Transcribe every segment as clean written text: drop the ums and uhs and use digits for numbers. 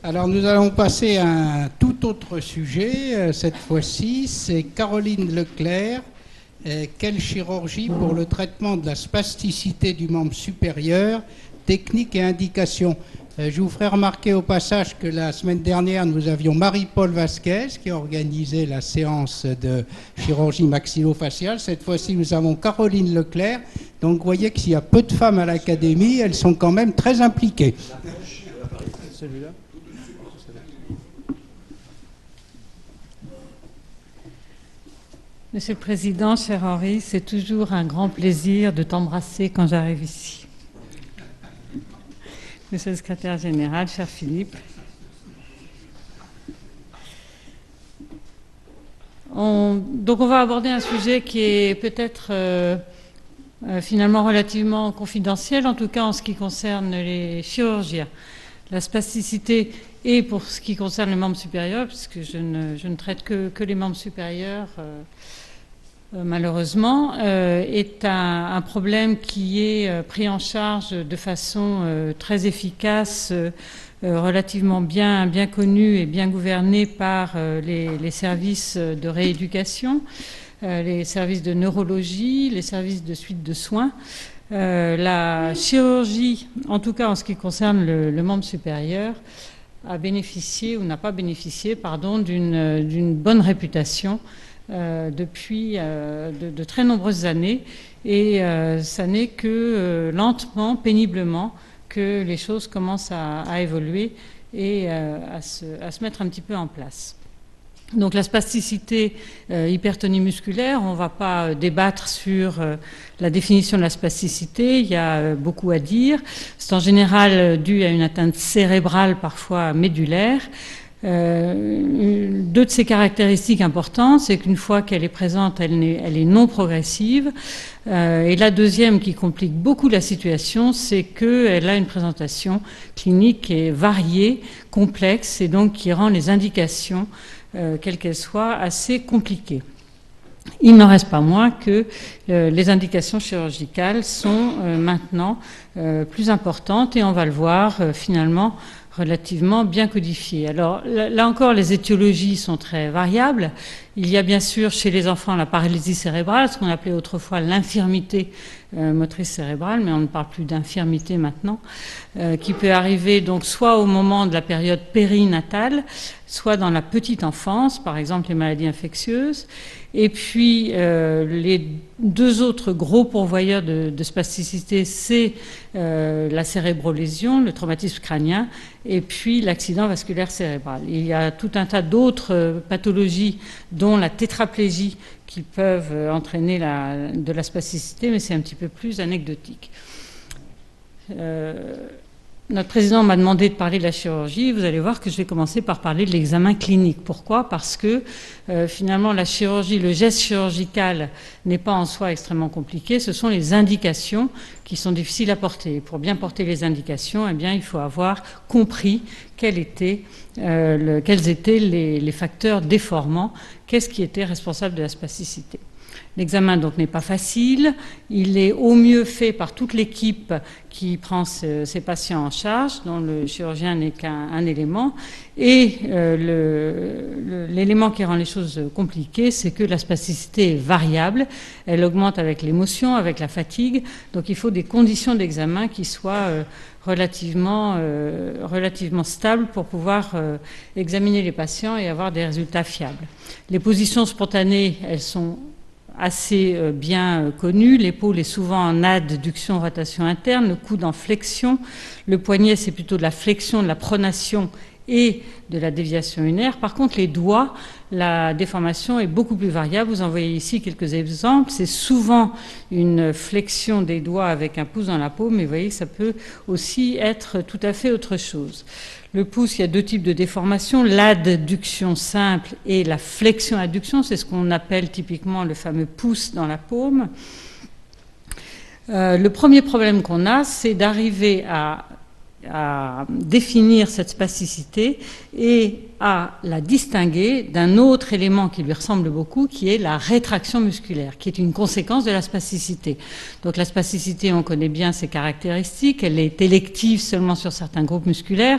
Alors nous allons passer à un tout autre sujet. Cette fois-ci, c'est Caroline Leclerc. Quelle chirurgie pour le traitement de la spasticité du membre supérieur, technique et indication. Je vous ferai remarquer au passage que la semaine dernière, nous avions Marie-Paul Vasquez qui a organisé la séance de chirurgie maxillofaciale. Cette fois-ci, nous avons Caroline Leclerc. Donc vous voyez que s'il y a peu de femmes à l'Académie, elles sont quand même très impliquées. Celui-là. Monsieur le Président, cher Henri, c'est toujours un grand plaisir de t'embrasser quand j'arrive ici. Monsieur le Secrétaire Général, cher Philippe. Donc on va aborder un sujet qui est peut-être finalement relativement confidentiel, en tout cas en ce qui concerne les chirurgiens. La spasticité, et pour ce qui concerne les membres supérieurs, puisque je ne traite que les membres supérieurs, malheureusement, est un problème qui est pris en charge de façon très efficace, relativement bien connu et bien gouverné par les services de rééducation, les services de neurologie, les services de suite de soins. La chirurgie, en tout cas en ce qui concerne le membre supérieur, a bénéficié ou n'a pas bénéficié, pardon, d'une bonne réputation depuis de très nombreuses années, et ça n'est que lentement, péniblement, que les choses commencent à évoluer et à se mettre un petit peu en place. Donc la spasticité, hypertonie musculaire, on ne va pas débattre sur la définition de la spasticité, il y a beaucoup à dire. C'est en général dû à une atteinte cérébrale, parfois médulaire. Deux de ses caractéristiques importantes, c'est qu'une fois qu'elle est présente, elle est non progressive. Et la deuxième qui complique beaucoup la situation, c'est qu'elle a une présentation clinique qui est variée, complexe, et donc qui rend les indications, quelles qu'elles soient, assez compliquées. Il n'en reste pas moins que les indications chirurgicales sont maintenant plus importantes, et on va le voir finalement relativement bien codifiées. Alors là encore, les étiologies sont très variables. Il y a bien sûr chez les enfants la paralysie cérébrale, ce qu'on appelait autrefois l'infirmité motrice cérébrale, mais on ne parle plus d'infirmité maintenant, qui peut arriver donc soit au moment de la période périnatale, soit dans la petite enfance, par exemple les maladies infectieuses. Et puis les deux autres gros pourvoyeurs de spasticité, c'est la cérébrolésion, le traumatisme crânien, et puis l'accident vasculaire cérébral. Il y a tout un tas d'autres pathologies, dont la tétraplégie, qui peuvent entraîner de la spasticité, mais c'est un petit peu plus anecdotique. Notre président m'a demandé de parler de la chirurgie. Vous allez voir que je vais commencer par parler de l'examen clinique. Pourquoi ? Parce que finalement la chirurgie, le geste chirurgical n'est pas en soi extrêmement compliqué. Ce sont les indications qui sont difficiles à porter. Pour bien porter les indications, eh bien, il faut avoir compris quels étaient les facteurs déformants, qu'est-ce qui était responsable de la spasticité. L'examen donc n'est pas facile, il est au mieux fait par toute l'équipe qui prend ces patients en charge, dont le chirurgien n'est qu'un élément, et l'élément qui rend les choses compliquées, c'est que la spasticité est variable, elle augmente avec l'émotion, avec la fatigue, donc il faut des conditions d'examen qui soient relativement stables pour pouvoir examiner les patients et avoir des résultats fiables. Les positions spontanées, elles sont assez bien connu. L'épaule est souvent en adduction, rotation interne, le coude en flexion. Le poignet, c'est plutôt de la flexion, de la pronation et de la déviation unaire. Par contre, les doigts, la déformation est beaucoup plus variable. Vous en voyez ici quelques exemples. C'est souvent une flexion des doigts avec un pouce dans la paume, mais vous voyez que ça peut aussi être tout à fait autre chose. Le pouce, il y a deux types de déformations, l'adduction simple et la flexion-adduction, c'est ce qu'on appelle typiquement le fameux pouce dans la paume. Le premier problème qu'on a, c'est d'arriver à définir cette spasticité et à la distinguer d'un autre élément qui lui ressemble beaucoup, qui est la rétraction musculaire, qui est une conséquence de la spasticité. Donc la spasticité, on connaît bien ses caractéristiques, elle est élective seulement sur certains groupes musculaires,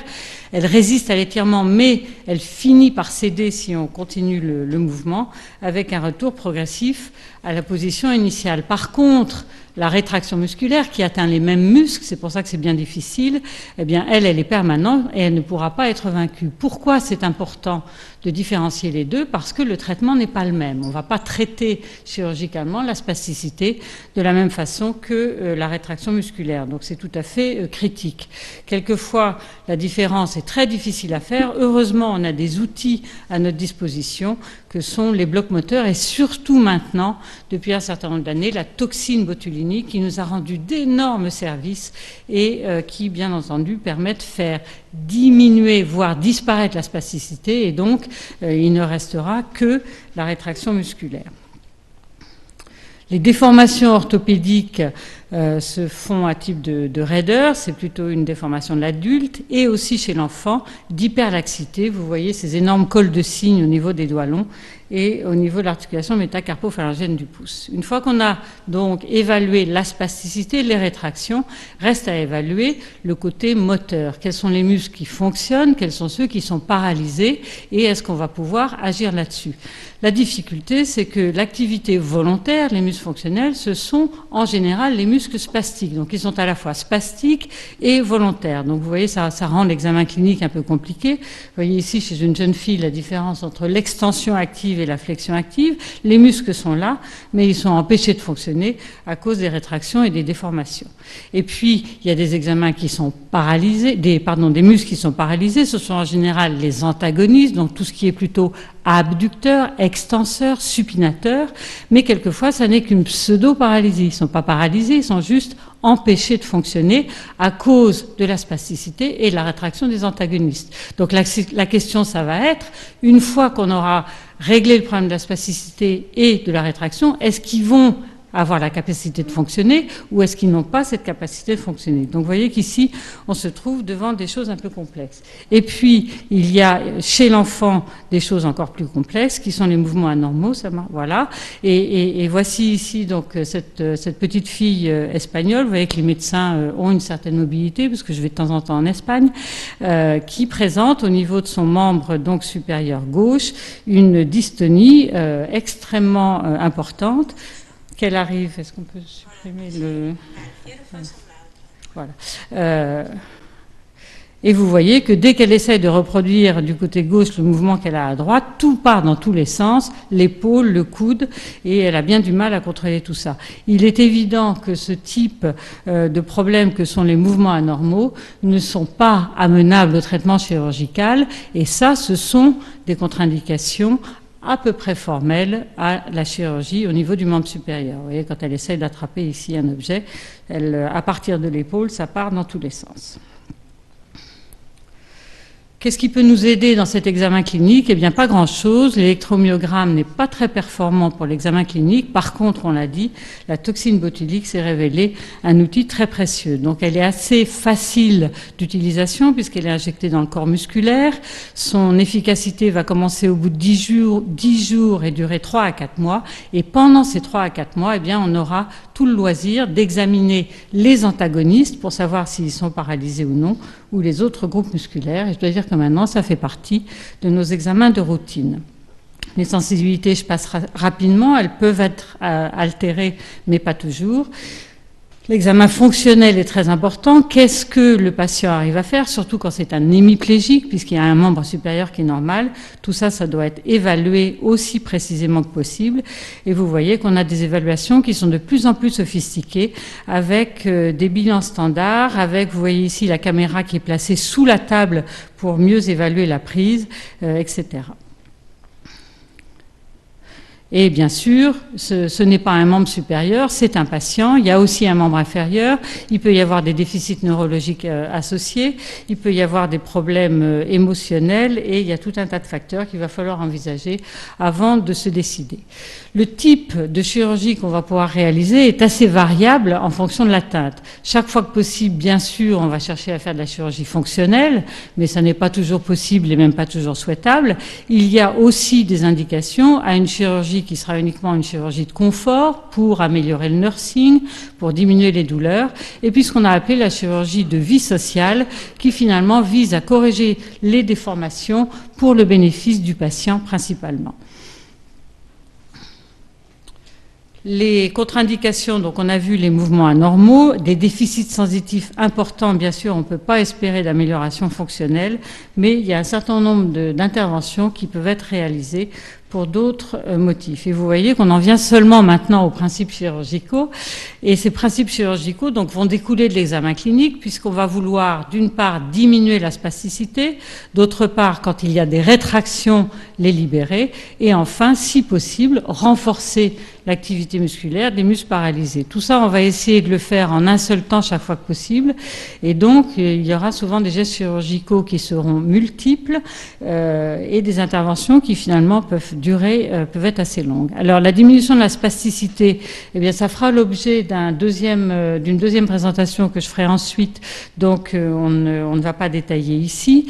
elle résiste à l'étirement, mais elle finit par céder si on continue le mouvement, avec un retour progressif à la position initiale. Par contre, la rétraction musculaire qui atteint les mêmes muscles, c'est pour ça que c'est bien difficile, eh bien elle est permanente et elle ne pourra pas être vaincue. Pourquoi c'est important de différencier les deux? Parce que le traitement n'est pas le même. On ne va pas traiter chirurgicalement la spasticité de la même façon que la rétraction musculaire. Donc c'est tout à fait critique. Quelquefois, la différence est très difficile à faire. Heureusement, on a des outils à notre disposition que sont les blocs moteurs et surtout maintenant, depuis un certain nombre d'années, la toxine botulique qui nous a rendu d'énormes services et qui, bien entendu, permet de faire diminuer, voire disparaître la spasticité et donc il ne restera que la rétraction musculaire. Les déformations orthopédiques se font à type de raideur, c'est plutôt une déformation de l'adulte, et aussi chez l'enfant, d'hyperlaxité. Vous voyez ces énormes cols de cygne au niveau des doigts longs et au niveau de l'articulation métacarpopharyngène du pouce. Une fois qu'on a donc évalué la spasticité, les rétractions, reste à évaluer le côté moteur. Quels sont les muscles qui fonctionnent, quels sont ceux qui sont paralysés, et est-ce qu'on va pouvoir agir là-dessus? La difficulté, c'est que l'activité volontaire, les muscles fonctionnels, ce sont en général les muscles spastiques. Donc ils sont à la fois spastiques et volontaires. Donc vous voyez, ça rend l'examen clinique un peu compliqué. Vous voyez ici, chez une jeune fille, la différence entre l'extension active et la flexion active. Les muscles sont là, mais ils sont empêchés de fonctionner à cause des rétractions et des déformations. Et puis, il y a des examens qui sont paralysés, des muscles qui sont paralysés. Ce sont en général les antagonistes, donc tout ce qui est plutôt abducteur, extenseur, supinateur, mais quelquefois, ça n'est qu'une pseudo-paralysie. Ils ne sont pas paralysés, ils sont juste empêchés de fonctionner à cause de la spasticité et de la rétraction des antagonistes. Donc la question, ça va être, une fois qu'on aura réglé le problème de la spasticité et de la rétraction, est-ce qu'ils vont avoir la capacité de fonctionner ou est-ce qu'ils n'ont pas cette capacité de fonctionner? Donc vous voyez qu'ici, on se trouve devant des choses un peu complexes. Et puis, il y a chez l'enfant des choses encore plus complexes qui sont les mouvements anormaux, voilà. Et voici ici donc cette petite fille espagnole, vous voyez que les médecins ont une certaine mobilité, parce que je vais de temps en temps en Espagne, qui présente au niveau de son membre donc supérieur gauche une dystonie extrêmement importante. Qu'elle arrive, est-ce qu'on peut supprimer le... Voilà. Et vous voyez que dès qu'elle essaie de reproduire du côté gauche le mouvement qu'elle a à droite, tout part dans tous les sens, l'épaule, le coude, et elle a bien du mal à contrôler tout ça. Il est évident que ce type de problèmes que sont les mouvements anormaux ne sont pas amenables au traitement chirurgical, et ça, ce sont des contre-indications à peu près formelle à la chirurgie au niveau du membre supérieur. Vous voyez, quand elle essaye d'attraper ici un objet, à partir de l'épaule, ça part dans tous les sens. Qu'est-ce qui peut nous aider dans cet examen clinique? Eh bien, pas grand-chose. L'électromyogramme n'est pas très performant pour l'examen clinique. Par contre, on l'a dit, la toxine botulique s'est révélée un outil très précieux. Donc, elle est assez facile d'utilisation puisqu'elle est injectée dans le corps musculaire. Son efficacité va commencer au bout de 10 jours et durer 3 à 4 mois. Et pendant ces 3 à 4 mois, eh bien, on aura tout le loisir d'examiner les antagonistes pour savoir s'ils sont paralysés ou non, ou les autres groupes musculaires. Et je dois dire que maintenant, ça fait partie de nos examens de routine. Les sensibilités, je passe rapidement, elles peuvent être altérées, mais pas toujours. L'examen fonctionnel est très important. Qu'est-ce que le patient arrive à faire, surtout quand c'est un hémiplégique, puisqu'il y a un membre supérieur qui est normal. Tout ça, ça doit être évalué aussi précisément que possible. Et vous voyez qu'on a des évaluations qui sont de plus en plus sophistiquées, avec des bilans standards, avec, vous voyez ici, la caméra qui est placée sous la table pour mieux évaluer la prise, etc. Et bien sûr, ce n'est pas un membre supérieur, c'est un patient. Il y a aussi un membre inférieur. Il peut y avoir des déficits neurologiques associés. Il peut y avoir des problèmes émotionnels. Et il y a tout un tas de facteurs qu'il va falloir envisager avant de se décider. Le type de chirurgie qu'on va pouvoir réaliser est assez variable en fonction de l'atteinte. Chaque fois que possible, bien sûr, on va chercher à faire de la chirurgie fonctionnelle, mais ça n'est pas toujours possible et même pas toujours souhaitable. Il y a aussi des indications à une chirurgie qui sera uniquement une chirurgie de confort pour améliorer le nursing, pour diminuer les douleurs, et puis ce qu'on a appelé la chirurgie de vie sociale qui finalement vise à corriger les déformations pour le bénéfice du patient principalement. Les contre-indications, donc on a vu les mouvements anormaux, des déficits sensitifs importants, bien sûr, on ne peut pas espérer d'amélioration fonctionnelle, mais il y a un certain nombre d'interventions qui peuvent être réalisées pour d'autres motifs. Et vous voyez qu'on en vient seulement maintenant aux principes chirurgicaux. Et ces principes chirurgicaux donc, vont découler de l'examen clinique, puisqu'on va vouloir, d'une part, diminuer la spasticité, d'autre part, quand il y a des rétractions, les libérer, et enfin, si possible, renforcer l'activité musculaire des muscles paralysés. Tout ça, on va essayer de le faire en un seul temps chaque fois que possible. Et donc, il y aura souvent des gestes chirurgicaux qui seront multiples et des interventions qui, finalement, peuvent être assez longues. Alors, la diminution de la spasticité, eh bien, ça fera l'objet d'une deuxième présentation que je ferai ensuite. Donc, on ne va pas détailler ici.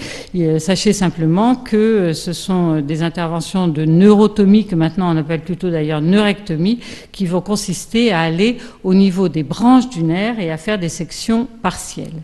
Sachez simplement que ce sont des interventions de neurotomie, que maintenant on appelle plutôt d'ailleurs neurectomie, qui vont consister à aller au niveau des branches du nerf et à faire des sections partielles.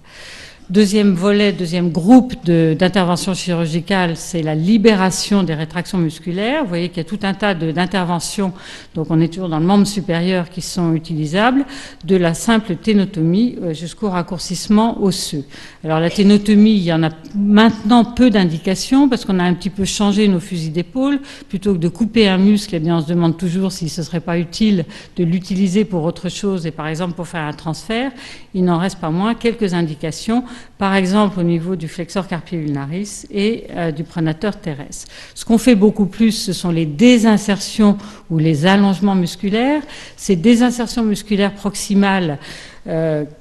Deuxième volet, deuxième groupe d'interventions chirurgicales, c'est la libération des rétractions musculaires. Vous voyez qu'il y a tout un tas d'interventions, donc on est toujours dans le membre supérieur, qui sont utilisables, de la simple ténotomie jusqu'au raccourcissement osseux. Alors la ténotomie, il y en a maintenant peu d'indications parce qu'on a un petit peu changé nos fusils d'épaule. Plutôt que de couper un muscle, eh bien on se demande toujours si ce ne serait pas utile de l'utiliser pour autre chose et par exemple pour faire un transfert. Il n'en reste pas moins quelques indications, par exemple au niveau du flexor carpi ulnaris et du pronateur teres. Ce qu'on fait beaucoup plus, ce sont les désinsertions ou les allongements musculaires. Ces désinsertions musculaires proximales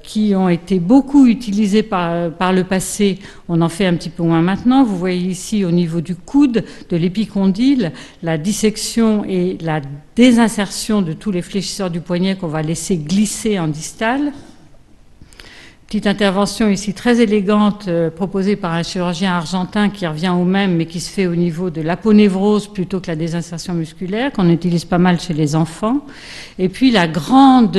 qui ont été beaucoup utilisées par le passé, on en fait un petit peu moins maintenant. Vous voyez ici au niveau du coude, de l'épicondyle, la dissection et la désinsertion de tous les fléchisseurs du poignet qu'on va laisser glisser en distal. Petite intervention ici très élégante proposée par un chirurgien argentin qui revient au même mais qui se fait au niveau de l'aponévrose plutôt que la désinsertion musculaire qu'on utilise pas mal chez les enfants. Et puis la grande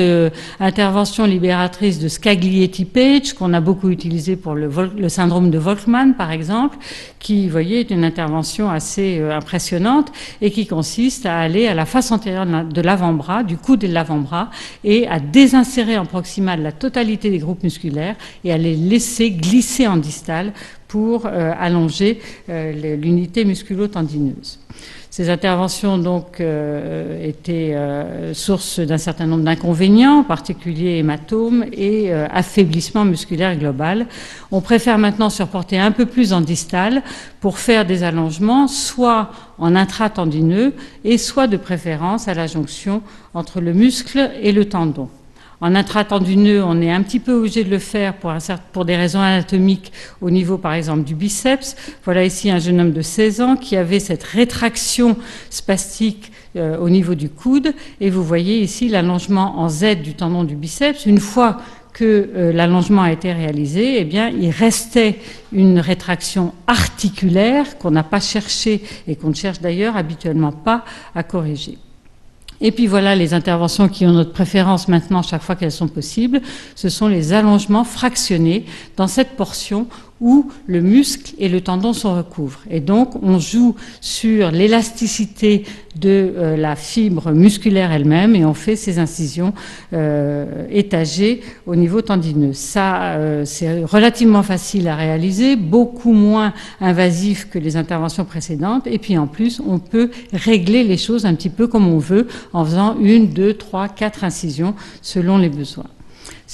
intervention libératrice de Scaglietti-Page qu'on a beaucoup utilisée pour le syndrome de Volkmann par exemple, qui, vous voyez, est une intervention assez impressionnante et qui consiste à aller à la face antérieure de l'avant-bras, du coude et de l'avant-bras, et à désinsérer en proximal la totalité des groupes musculaires et à les laisser glisser en distal pour allonger l'unité musculo-tendineuse. Ces interventions donc étaient source d'un certain nombre d'inconvénients, en particulier hématomes et affaiblissement musculaire global. On préfère maintenant se reporter un peu plus en distal pour faire des allongements, soit en intratendineux et soit de préférence à la jonction entre le muscle et le tendon. En intratendineux, on est un petit peu obligé de le faire pour des raisons anatomiques au niveau, par exemple, du biceps. Voilà ici un jeune homme de 16 ans qui avait cette rétraction spastique au niveau du coude. Et vous voyez ici l'allongement en Z du tendon du biceps. Une fois que l'allongement a été réalisé, eh bien, il restait une rétraction articulaire qu'on n'a pas cherché et qu'on ne cherche d'ailleurs habituellement pas à corriger. Et puis voilà les interventions qui ont notre préférence maintenant chaque fois qu'elles sont possibles. Ce sont les allongements fractionnés dans cette portion où le muscle et le tendon sont recouvrés. Et donc, on joue sur l'élasticité de la fibre musculaire elle-même et on fait ces incisions étagées au niveau tendineux. Ça, c'est relativement facile à réaliser, beaucoup moins invasif que les interventions précédentes. Et puis, en plus, on peut régler les choses un petit peu comme on veut en faisant 1, 2, 3, 4 incisions selon les besoins.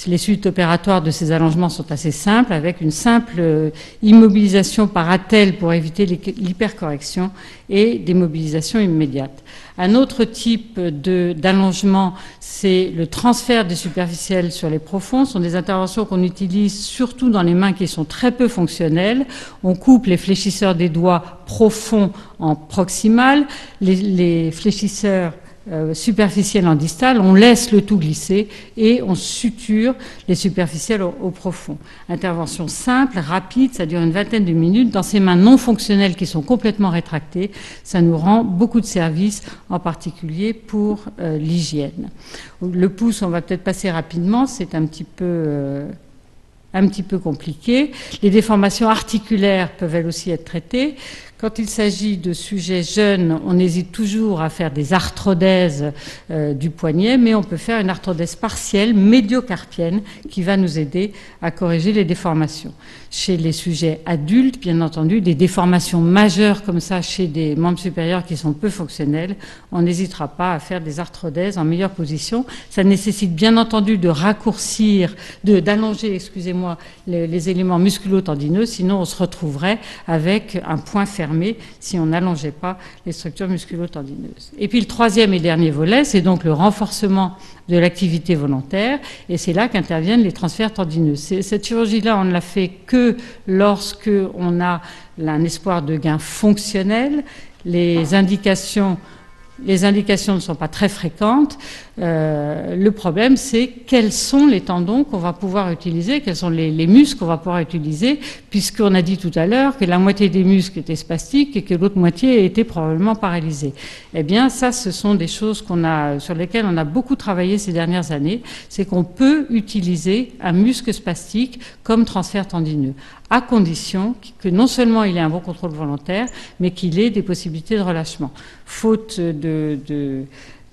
Les suites opératoires de ces allongements sont assez simples, avec une simple immobilisation par attelle pour éviter l'hypercorrection et des mobilisations immédiates. Un autre type d'allongement, c'est le transfert des superficiels sur les profonds. Ce sont des interventions qu'on utilise surtout dans les mains qui sont très peu fonctionnelles. On coupe les fléchisseurs des doigts profonds en proximal, les fléchisseurs superficielle en distal, on laisse le tout glisser et on suture les superficiels au profond. Intervention simple, rapide, ça dure une vingtaine de minutes. Dans ces mains non fonctionnelles qui sont complètement rétractées, ça nous rend beaucoup de services, en particulier pour l'hygiène. Le pouce, on va peut-être passer rapidement, c'est un petit peu compliqué. Les déformations articulaires peuvent elles aussi être traitées. Quand il s'agit de sujets jeunes, on hésite toujours à faire des arthrodèses du poignet, mais on peut faire une arthrodèse partielle, médiocarpienne, qui va nous aider à corriger les déformations. Chez les sujets adultes, bien entendu, des déformations majeures comme ça chez des membres supérieurs qui sont peu fonctionnels, on n'hésitera pas à faire des arthrodèses en meilleure position. Ça nécessite bien entendu de raccourcir, d'allonger, excusez-moi, les éléments musculo-tendineux, sinon on se retrouverait avec un point fermé si on n'allongeait pas les structures musculo-tendineuses. Et puis le troisième et dernier volet, c'est donc le renforcement de l'activité volontaire, et c'est là qu'interviennent les transferts tendineux. Cette chirurgie-là, on ne la fait que lorsque on a un espoir de gain fonctionnel. Les indications ne sont pas très fréquentes. Le problème, c'est quels sont les tendons qu'on va pouvoir utiliser, quels sont les muscles qu'on va pouvoir utiliser, puisqu'on a dit tout à l'heure que la moitié des muscles étaient spastiques et que l'autre moitié était probablement paralysée. Eh bien, ça, ce sont des choses sur lesquelles on a beaucoup travaillé ces dernières années. C'est qu'on peut utiliser un muscle spastique comme transfert tendineux, à condition que non seulement il ait un bon contrôle volontaire, mais qu'il ait des possibilités de relâchement. Faute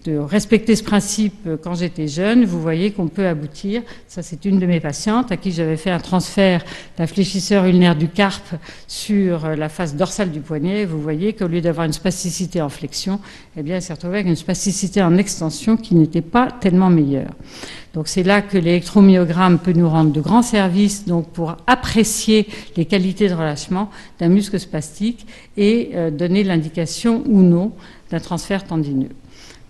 de respecter ce principe quand j'étais jeune, vous voyez qu'on peut aboutir. Ça, c'est une de mes patientes à qui j'avais fait un transfert d'un fléchisseur ulnaire du carpe sur la face dorsale du poignet. Vous voyez qu'au lieu d'avoir une spasticité en flexion, eh bien, elle s'est retrouvée avec une spasticité en extension qui n'était pas tellement meilleure. Donc c'est là que l'électromyogramme peut nous rendre de grands services donc pour apprécier les qualités de relâchement d'un muscle spastique et donner l'indication ou non d'un transfert tendineux.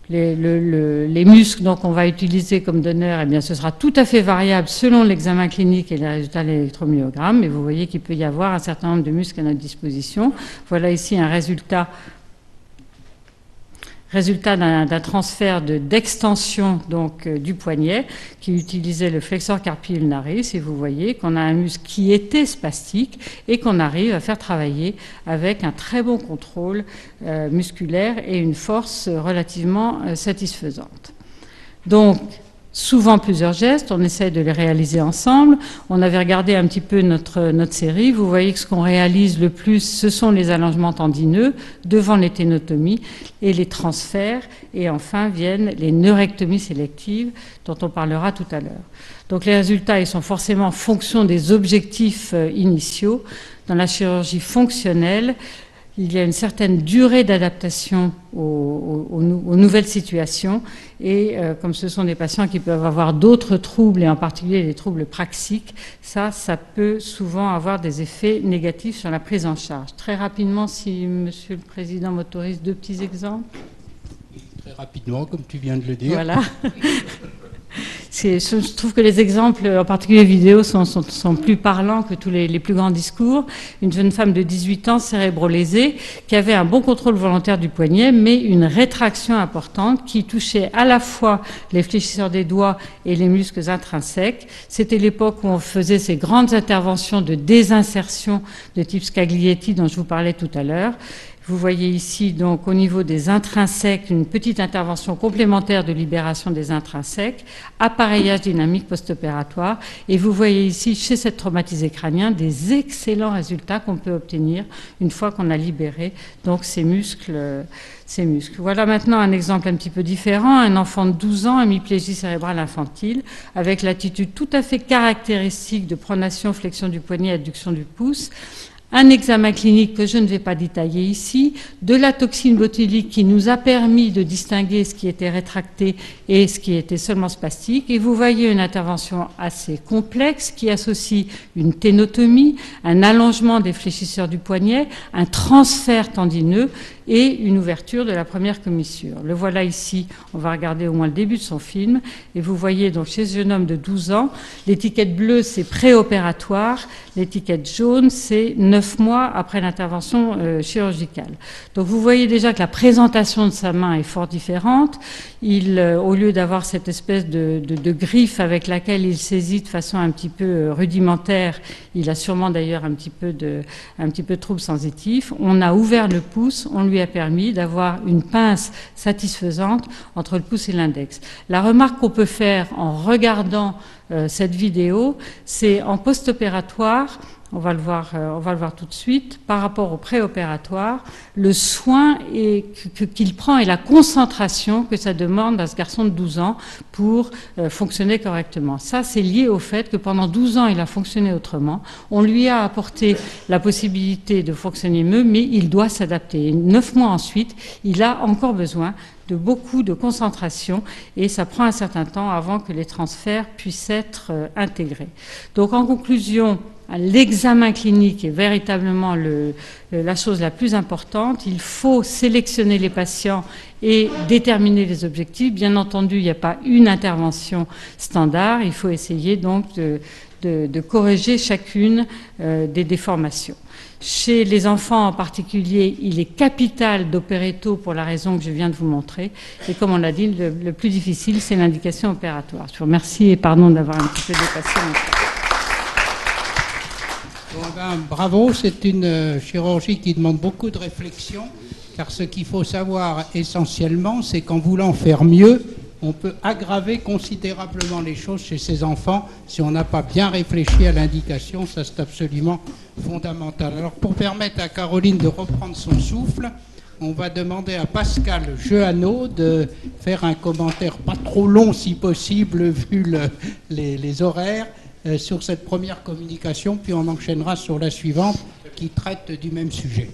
Les muscles donc on va utiliser comme donneur, eh bien, ce sera tout à fait variable selon l'examen clinique et les résultats de l'électromyogramme. Mais vous voyez qu'il peut y avoir un certain nombre de muscles à notre disposition. Voilà ici un résultat d'un transfert d'extension donc du poignet qui utilisait le flexor carpi ulnaris, et vous voyez qu'on a un muscle qui était spastique et qu'on arrive à faire travailler avec un très bon contrôle musculaire et une force relativement satisfaisante. Donc, souvent plusieurs gestes, on essaie de les réaliser ensemble. On avait regardé un petit peu notre série. Vous voyez que ce qu'on réalise le plus, ce sont les allongements tendineux devant les ténotomies et les transferts. Et enfin viennent les neurectomies sélectives dont on parlera tout à l'heure. Donc les résultats, ils sont forcément en fonction des objectifs initiaux. Dans la chirurgie fonctionnelle, il y a une certaine durée d'adaptation aux nouvelles situations et comme ce sont des patients qui peuvent avoir d'autres troubles et en particulier des troubles praxiques, ça peut souvent avoir des effets négatifs sur la prise en charge. Très rapidement, si Monsieur le Président m'autorise, 2 petits exemples. Très rapidement, comme tu viens de le dire. Voilà. Je trouve que les exemples, en particulier vidéo, sont plus parlants que tous les plus grands discours. Une jeune femme de 18 ans, cérébro-lésée, qui avait un bon contrôle volontaire du poignet, mais une rétraction importante qui touchait à la fois les fléchisseurs des doigts et les muscles intrinsèques. C'était l'époque où on faisait ces grandes interventions de désinsertion de type Scaglietti dont je vous parlais tout à l'heure. Vous voyez ici, donc, au niveau des intrinsèques, une petite intervention complémentaire de libération des intrinsèques, appareillage dynamique post-opératoire. Et vous voyez ici, chez cette traumatisée crânien, des excellents résultats qu'on peut obtenir une fois qu'on a libéré donc ces muscles. Voilà maintenant un exemple un petit peu différent. Un enfant de 12 ans, hémiplégie cérébrale infantile, avec l'attitude tout à fait caractéristique de pronation, flexion du poignet, adduction du pouce, un examen clinique que je ne vais pas détailler ici, de la toxine botulique qui nous a permis de distinguer ce qui était rétracté et ce qui était seulement spastique. Et vous voyez une intervention assez complexe qui associe une ténotomie, un allongement des fléchisseurs du poignet, un transfert tendineux et une ouverture de la première commissure. Le voilà ici, on va regarder au moins le début de son film, et vous voyez donc chez ce jeune homme de 12 ans, l'étiquette bleue c'est préopératoire, l'étiquette jaune c'est 9 mois après l'intervention chirurgicale. Donc vous voyez déjà que la présentation de sa main est fort différente. Au lieu d'avoir cette espèce de griffe avec laquelle il saisit de façon un petit peu rudimentaire, il a sûrement d'ailleurs un petit peu de troubles sensitifs. On a ouvert le pouce, on lui a permis d'avoir une pince satisfaisante entre le pouce et l'index. La remarque qu'on peut faire en regardant cette vidéo, c'est en post-opératoire, on va le voir tout de suite, par rapport au préopératoire, le soin qu'il prend et la concentration que ça demande à ce garçon de 12 ans pour fonctionner correctement. Ça, c'est lié au fait que pendant 12 ans, il a fonctionné autrement. On lui a apporté la possibilité de fonctionner mieux, mais il doit s'adapter. 9 mois ensuite, il a encore besoin de beaucoup de concentration et ça prend un certain temps avant que les transferts puissent être intégrés. Donc en conclusion, l'examen clinique est véritablement la chose la plus importante. Il faut sélectionner les patients et déterminer les objectifs. Bien entendu, il n'y a pas une intervention standard. Il faut essayer donc de corriger chacune des déformations. Chez les enfants en particulier, il est capital d'opérer tôt pour la raison que je viens de vous montrer. Et comme on l'a dit, le plus difficile, c'est l'indication opératoire. Je vous remercie et pardon d'avoir un petit peu dépassé mon temps. Bon, bravo, c'est une chirurgie qui demande beaucoup de réflexion, car ce qu'il faut savoir essentiellement, c'est qu'en voulant faire mieux, on peut aggraver considérablement les choses chez ces enfants si on n'a pas bien réfléchi à l'indication. Ça, c'est absolument fondamental. Alors, pour permettre à Caroline de reprendre son souffle, on va demander à Pascal Jehanneau de faire un commentaire pas trop long, si possible, vu les horaires, sur cette première communication, puis on enchaînera sur la suivante qui traite du même sujet.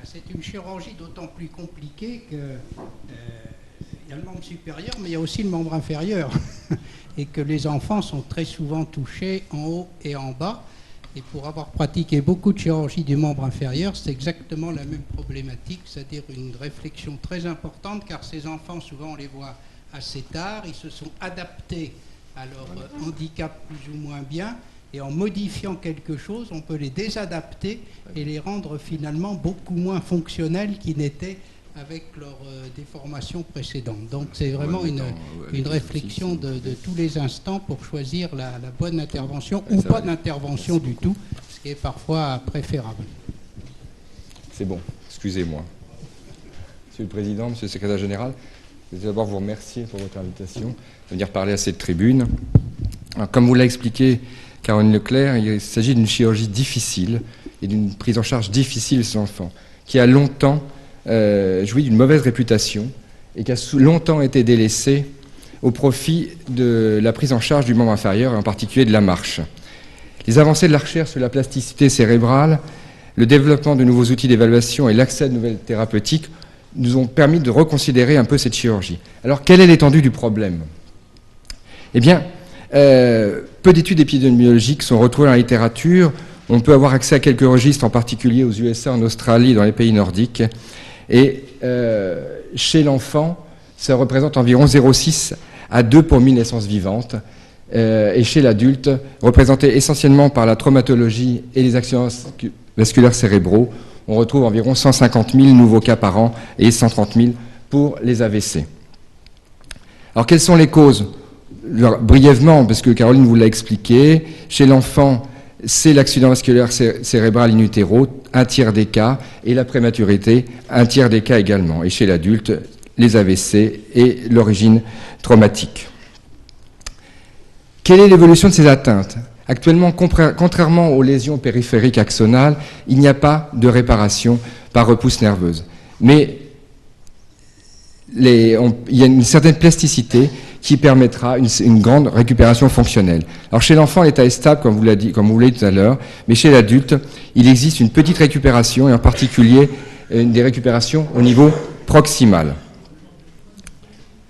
C'est une chirurgie d'autant plus compliquée que il y a le membre supérieur, mais il y a aussi le membre inférieur, et que les enfants sont très souvent touchés en haut et en bas. Et pour avoir pratiqué beaucoup de chirurgie du membre inférieur, c'est exactement la même problématique, c'est-à-dire une réflexion très importante, car ces enfants, souvent on les voit assez tard, ils se sont adaptés à leur handicap plus ou moins bien, et en modifiant quelque chose, on peut les désadapter et les rendre finalement beaucoup moins fonctionnels qu'ils n'étaient avec leur déformation précédente. Donc c'est vraiment une réflexion de tous les instants pour choisir la bonne intervention ou pas d'intervention du tout, ce qui est parfois préférable. C'est bon, excusez-moi. Monsieur le Président, Monsieur le Secrétaire Général, je vais d'abord vous remercier pour votre invitation de venir parler à cette tribune. Alors, comme vous l'a expliqué Caroline Leclerc, il s'agit d'une chirurgie difficile et d'une prise en charge difficile de ces enfants, qui a longtemps joui d'une mauvaise réputation et qui a longtemps été délaissée au profit de la prise en charge du membre inférieur et en particulier de la marche. Les avancées de la recherche sur la plasticité cérébrale, le développement de nouveaux outils d'évaluation et l'accès à de nouvelles thérapeutiques nous ont permis de reconsidérer un peu cette chirurgie. Alors, quelle est l'étendue du problème ? Eh bien, peu d'études épidémiologiques sont retrouvées dans la littérature. On peut avoir accès à quelques registres, en particulier aux USA, en Australie, dans les pays nordiques. Et chez l'enfant, ça représente environ 0,6 à 2 pour 1000 naissances vivantes. Et chez l'adulte, représenté essentiellement par la traumatologie et les accidents vasculaires cérébraux, on retrouve environ 150 000 nouveaux cas par an et 130 000 pour les AVC. Alors, quelles sont les causes ? Brièvement, parce que Caroline vous l'a expliqué, chez l'enfant, c'est l'accident vasculaire cérébral in utero, 1/3 des cas, et la prématurité, 1/3 des cas également. Et chez l'adulte, les AVC et l'origine traumatique. Quelle est l'évolution de ces atteintes ? Actuellement, contrairement aux lésions périphériques axonales, il n'y a pas de réparation par repousse nerveuse. Mais il y a une certaine plasticité qui permettra une grande récupération fonctionnelle. Alors chez l'enfant, l'état est stable, comme vous l'avez dit tout à l'heure, mais chez l'adulte, il existe une petite récupération, et en particulier des récupérations au niveau proximal.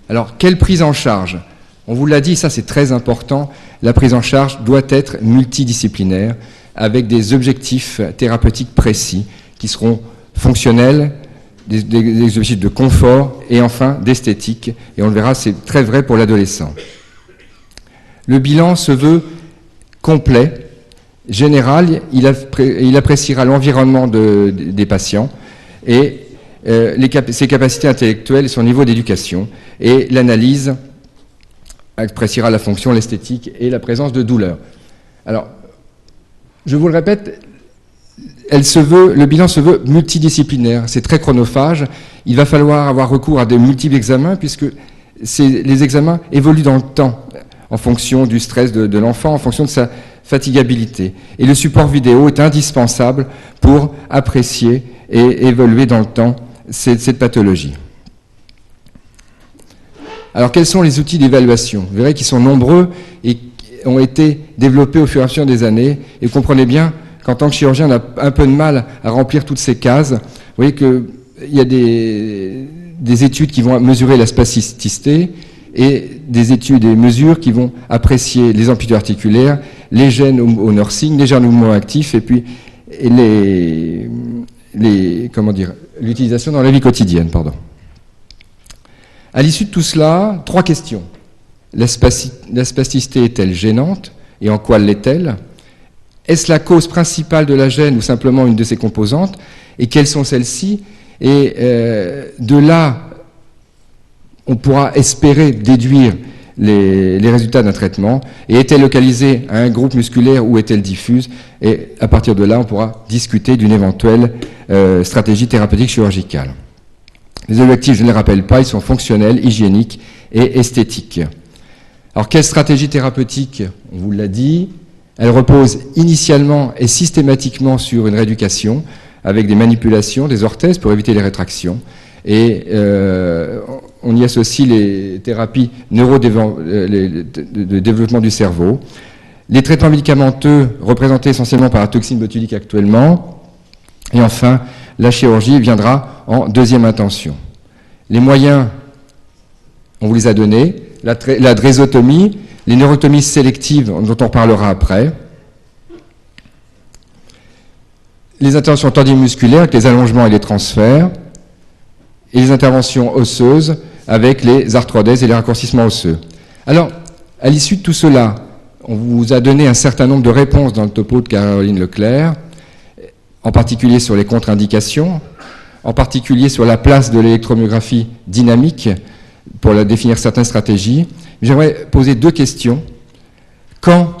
Alors, quelle prise en charge? On vous l'a dit, ça c'est très important, la prise en charge doit être multidisciplinaire, avec des objectifs thérapeutiques précis, qui seront fonctionnels, des objectifs de confort et enfin d'esthétique. Et on le verra, c'est très vrai pour l'adolescent. Le bilan se veut complet, général, il appréciera l'environnement des patients et ses capacités intellectuelles et son niveau d'éducation. Et l'analyse appréciera la fonction, l'esthétique et la présence de douleur. Alors, je vous le répète, le bilan se veut multidisciplinaire, c'est très chronophage, il va falloir avoir recours à de multiples examens puisque les examens évoluent dans le temps en fonction du stress de l'enfant, en fonction de sa fatigabilité. Et le support vidéo est indispensable pour apprécier et évoluer dans le temps cette pathologie. Alors quels sont les outils d'évaluation? Vous verrez qu'ils sont nombreux et ont été développés au fur et à mesure des années, et vous comprenez bien qu'en tant que chirurgien, on a un peu de mal à remplir toutes ces cases. Vous voyez qu'il y a des études qui vont mesurer la spasticité et des études et mesures qui vont apprécier les amplitudes articulaires, les gènes au nursing, les gènes au mouvement actif et puis l'utilisation dans la vie quotidienne. À l'issue de tout cela, 3 questions. La spasticité est-elle gênante et en quoi l'est-elle? Est-ce la cause principale de la gêne ou simplement une de ses composantes? Et quelles sont celles-ci? Et de là, on pourra espérer déduire les résultats d'un traitement. Et est-elle localisée à un groupe musculaire ou est-elle diffuse? Et à partir de là, on pourra discuter d'une éventuelle stratégie thérapeutique chirurgicale. Les objectifs, je ne les rappelle pas, ils sont fonctionnels, hygiéniques et esthétiques. Alors, quelle stratégie thérapeutique? On vous l'a dit. Elle repose initialement et systématiquement sur une rééducation avec des manipulations, des orthèses pour éviter les rétractions. Et on y associe les thérapies de développement du cerveau. Les traitements médicamenteux représentés essentiellement par la toxine botulique actuellement. Et enfin, la chirurgie viendra en deuxième intention. Les moyens, on vous les a donnés. La drésotomie, les neurotomies sélectives dont on parlera après, les interventions tendinomusculaires avec les allongements et les transferts, et les interventions osseuses avec les arthrodèses et les raccourcissements osseux. Alors, à l'issue de tout cela, on vous a donné un certain nombre de réponses dans le topo de Caroline Leclerc, en particulier sur les contre-indications, en particulier sur la place de l'électromyographie dynamique pour définir certaines stratégies. J'aimerais poser 2 questions. Quand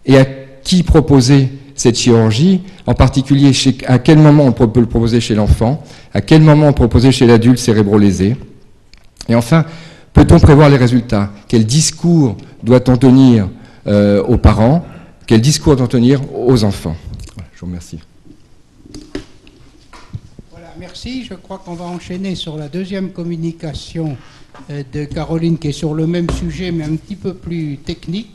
et à qui proposer cette chirurgie, en particulier à quel moment on peut le proposer chez l'enfant, à quel moment on peut le proposer chez l'adulte cérébro-lésé, et enfin, peut-on prévoir les résultats? Quel discours doit-on tenir aux parents? Quel discours doit-on tenir aux enfants? Voilà, je vous remercie. Voilà, merci. Je crois qu'on va enchaîner sur la deuxième communication de Caroline qui est sur le même sujet mais un petit peu plus technique.